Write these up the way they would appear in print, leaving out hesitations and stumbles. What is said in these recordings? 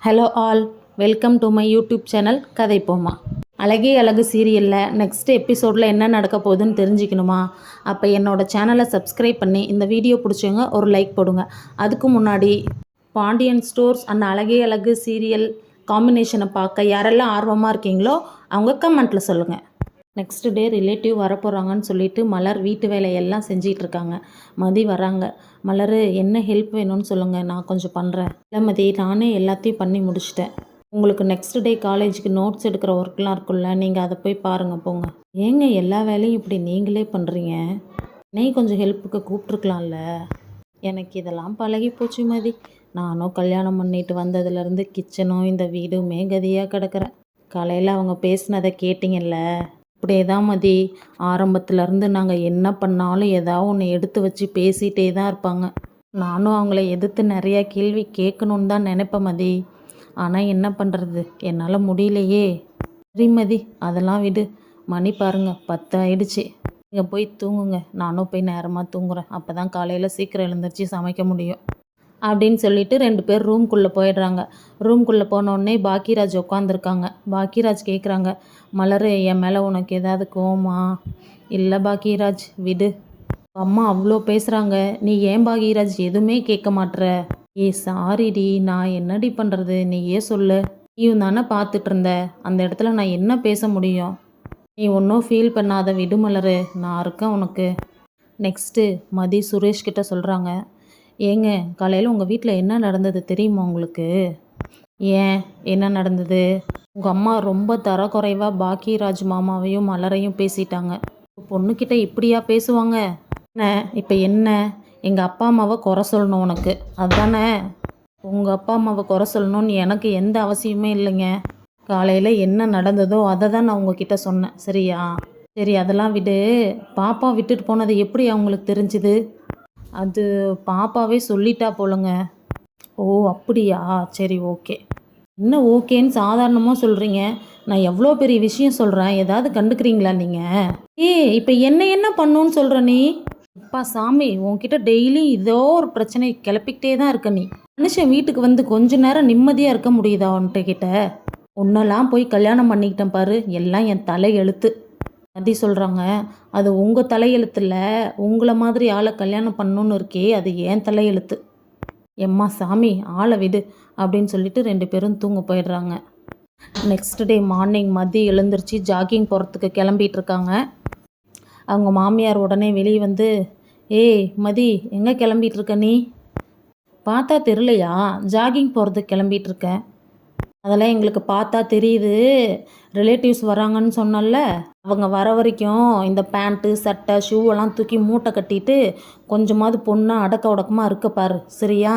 Hello all, welcome to my YouTube channel கதை போமா. அழகே அழகு சீரியலில் நெக்ஸ்ட் எபிசோடில் என்ன நடக்க போகுதுன்னு தெரிஞ்சுக்கணுமா? அப்போ என்னோடய சேனலை சப்ஸ்கிரைப் பண்ணி இந்த வீடியோ பிடிச்சவங்க ஒரு லைக் போடுங்க. அதுக்கு முன்னாடி பாண்டியன் ஸ்டோர்ஸ் அண்ட் அழகே அழகு சீரியல் காம்பினேஷனை பார்க்க யாரெல்லாம் ஆர்வமாக இருக்கீங்களோ அவங்க கமெண்ட்டில் சொல்லுங்கள். நெக்ஸ்ட் டே ரிலேட்டிவ் வரப்போகிறாங்கன்னு சொல்லிட்டு மலர் வீட்டு வேலையெல்லாம் செஞ்சிகிட்ருக்காங்க. மதி வராங்க. மலர், என்ன ஹெல்ப் வேணும்னு சொல்லுங்கள், நான் கொஞ்சம் பண்ணுறேன். இல்லை மதி, நானே எல்லாத்தையும் பண்ணி முடிச்சிட்டேன். உங்களுக்கு நெக்ஸ்ட் டே காலேஜுக்கு நோட்ஸ் எடுக்கிற ஒர்க்லாம் இருக்குல்ல, நீங்கள் அதை போய் பாருங்கள் போங்க. ஏங்க எல்லா வேலையும் இப்படி நீங்களே பண்ணுறீங்க? என்னையும் கொஞ்சம் ஹெல்ப்புக்கு கூப்பிட்ருக்கலாம்ல. எனக்கு இதெல்லாம் பழகி போச்சு மதி. நானும் கல்யாணம் பண்ணிட்டு வந்ததுலேருந்து கிச்சனும் இந்த வீடுமே கதியாக கிடக்கிறேன். காலையில் அவங்க பேசினதை கேட்டிங்கல்ல, அப்படியே தான் மதி. ஆரம்பத்துலேருந்து நாங்கள் என்ன பண்ணாலும் ஏதாவது ஒன்று எடுத்து வச்சு பேசிகிட்டே தான் இருப்பாங்க. நானும் அவங்கள எதிர்த்து நிறையா கேள்வி கேட்கணுன்னு தான் நினைப்பேன் மதி. ஆனால் என்ன பண்ணுறது, என்னால் முடியலையே. சரி மதி, அதெல்லாம் விடு. மணி பாருங்கள், 10 ஆயிடுச்சு. நீங்கள் போய் தூங்குங்க, நானும் போய் நேரமாக தூங்குறேன். அப்போ தான் காலையில் சீக்கிரம் எழுந்திரிச்சு சமைக்க முடியும் அப்படின்னு சொல்லிட்டு 2 பேர் ரூம்குள்ளே போயிடுறாங்க. ரூம்குள்ளே போனோடனே பாக்கியராஜ் உட்காந்துருக்காங்க. பாக்கியராஜ் கேட்குறாங்க, மலர், என் மேலே உனக்கு ஏதாவது கோவமா? இல்லை பாக்கியராஜ், விடு. அம்மா அவ்வளோ பேசுகிறாங்க, நீ ஏன் பாக்கியராஜ் எதுவுமே கேட்க மாட்டுற? சாரிடி, நான் என்னடி பண்ணுறது, நீயே சொல்லு. நீயும் தானே பார்த்துட்டு இருந்த, அந்த இடத்துல நான் என்ன பேச முடியும்? நீ ஒன்றும் ஃபீல் பண்ணாத, விடு மலர், நான் இருக்கேன் உனக்கு. நெக்ஸ்ட்டு மதி சுரேஷ்கிட்ட சொல்கிறாங்க, ஏங்க காலையில் உங்கள் வீட்டில் என்ன நடந்தது தெரியுமா உங்களுக்கு? ஏன், என்ன நடந்தது? உங்கள் அம்மா ரொம்ப தரக்குறைவாக பாக்கியராஜ் மாமாவையும் மலரையும் பேசிட்டாங்க. பொண்ணுக்கிட்ட இப்படியா பேசுவாங்க? என்ன இப்போ என்ன, எங்கள் அப்பா அம்மாவை குறை சொல்லணும் உனக்கு, அதுதானே? உங்கள் அப்பா அம்மாவை குறை சொல்லணும்னு எனக்கு எந்த அவசியமே இல்லைங்க. காலையில் என்ன நடந்ததோ அதை தான் நான் உங்ககிட்ட சொன்னேன், சரியா? சரி, அதெல்லாம் விடு. பாப்பா விட்டுட்டு போனது எப்படி அவங்களுக்கு தெரிஞ்சுது? அது பாப்பாவே சொல்லிட்டா போலங்க. ஓ அப்படியா, சரி ஓகே. என்ன ஓகேன்னு சாதாரணமாக சொல்கிறீங்க? நான் எவ்வளோ பெரிய விஷயம் சொல்கிறேன், ஏதாவது கண்டுக்கிறீங்களா நீங்கள்? இப்போ என்ன பண்ணுன்னு சொல்கிற நீ? அப்பா சாமி, உன்கிட்ட டெய்லி இதோ ஒரு பிரச்சனை கிளப்பிக்கிட்டே தான் இருக்க நீ. மனுஷன் வீட்டுக்கு வந்து கொஞ்ச நேரம் நிம்மதியாக இருக்க முடியுதா உன்கிட்ட? உன்னெல்லாம் போய் கல்யாணம் பண்ணிக்கிட்டேன் பாரு, எல்லாம் என் தலை எழுத்து. மதி சொல்கிறாங்க, அது உங்கள் தலையெழுத்தில், உங்களை மாதிரி ஆளை கல்யாணம் பண்ணணுன்னு இருக்கே, அது ஏன் தலையெழுத்து. எம்மா சாமி, ஆளை விடு அப்படின்னு சொல்லிட்டு 2 பேரும் தூங்க போயிடுறாங்க. நெக்ஸ்ட் டே மார்னிங் மதி எழுந்திரிச்சு ஜாகிங் போகிறதுக்கு கிளம்பிட்டு இருக்காங்க. அவங்க மாமியார் உடனே வெளியே வந்து, ஏய் மதி, எங்கே கிளம்பிட்டு இருக்க நீ? பார்த்தா தெரியலையா? ஜாகிங் போகிறதுக்கு கிளம்பிட்டு இருக்கேன். அதெல்லாம் எங்களுக்கு பார்த்தா தெரியுது. ரிலேட்டிவ்ஸ் வராங்கன்னு சொன்னல, அவங்க வர வரைக்கும் இந்த பேண்ட்டு சட்டை ஷூவெல்லாம் தூக்கி மூட்டை கட்டிட்டு கொஞ்சமாவது பொண்ணாக அடக்க உடக்கமாக இருக்க பாரு, சரியா?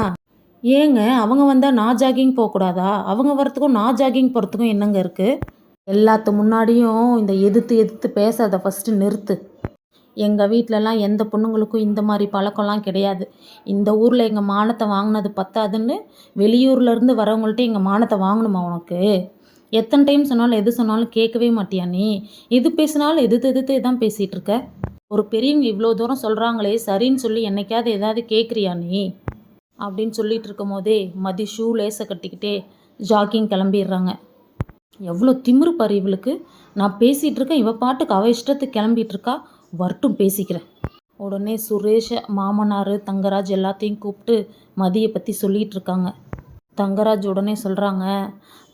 ஏங்க, அவங்க வந்தால் நான் ஜாகிங் போகக்கூடாதா? அவங்க வரத்துக்கும் நான் ஜாகிங் போகிறதுக்கும் என்னங்க இருக்குது? எல்லாத்து முன்னாடியும் இந்த எதிர்த்து பேசாத, ஃபஸ்ட்டு நிறுத்து. எங்கள் வீட்டிலலாம் எந்த பொண்ணுங்களுக்கும் இந்த மாதிரி பழக்கம்லாம் கிடையாது. இந்த ஊரில் எங்கள் மானத்தை வாங்கினது பத்தாதுன்னு வெளியூர்லேருந்து வரவங்கள்ட்ட எங்கள் மானத்தை வாங்கணுமா உனக்கு? எத்தனை டைம் சொன்னாலும் எது சொன்னாலும் கேட்கவே மாட்டியா நீ? எது பேசினாலும் எதிர்த்து தான் பேசிகிட்டு இருக்க. ஒரு பெரியவங்க இவ்வளோ தூரம் சொல்கிறாங்களே, சரின்னு சொல்லி என்னைக்காவது ஏதாவது கேட்குறியா நீ? அப்படின்னு சொல்லிட்டு இருக்கும் போதே மதி ஷூ லேசை கட்டிக்கிட்டே ஜாக்கிங் கிளம்பிடுறாங்க. எவ்வளோ திமிரு பாரு இவளுக்கு. நான் பேசிகிட்டு இருக்கேன், இவ பாட்டுக்கு அவ இஷ்டத்துக்கு கிளம்பிட்டு இருக்கா. வரட்டும், பேசிக்கிறேன். உடனே சுரேஷ், மாமனார், தங்கராஜ் எல்லாத்தையும் கூப்பிட்டு மதியை பற்றி சொல்லிகிட்டு இருக்காங்க. தங்கராஜ் உடனே சொல்கிறாங்க,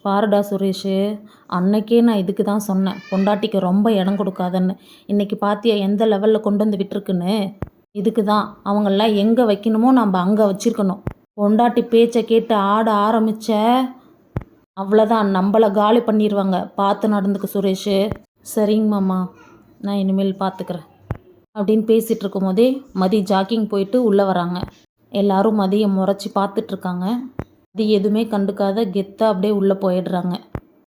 பாருடா சுரேஷ், அன்னைக்கே நான் இதுக்கு தான் சொன்னேன், பொண்டாட்டிக்கு ரொம்ப இடம் கொடுக்காதன்னு. இன்றைக்கி பார்த்தியா எந்த லெவலில் கொண்டு வந்து விட்டுருக்குன்னு? இதுக்கு தான் அவங்களாம் எங்கே வைக்கணுமோ நம்ம அங்கே வச்சுருக்கணும். பொண்டாட்டி பேச்சை கேட்டு ஆட ஆரம்பித்த அவ்வளோதான், நம்மளை காலி பண்ணிடுவாங்க. பார்த்து நடந்துக்க சுரேஷ். சரிங்க மாமா, நான் இனிமேல் பார்த்துக்கிறேன் அப்படின்னு பேசிகிட்டு இருக்கும் போதே மதி ஜாக்கிங் போயிட்டு உள்ளே வராங்க. எல்லோரும் மதியை முறைச்சி பார்த்துட்ருக்காங்க. மதி எதுவுமே கண்டுக்காத கெத்தாக அப்படியே உள்ளே போயிடுறாங்க.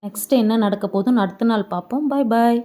நெக்ஸ்ட்டு என்ன நடக்க போகுதுன்னு அடுத்த நாள் பார்ப்போம். பாய் பாய்.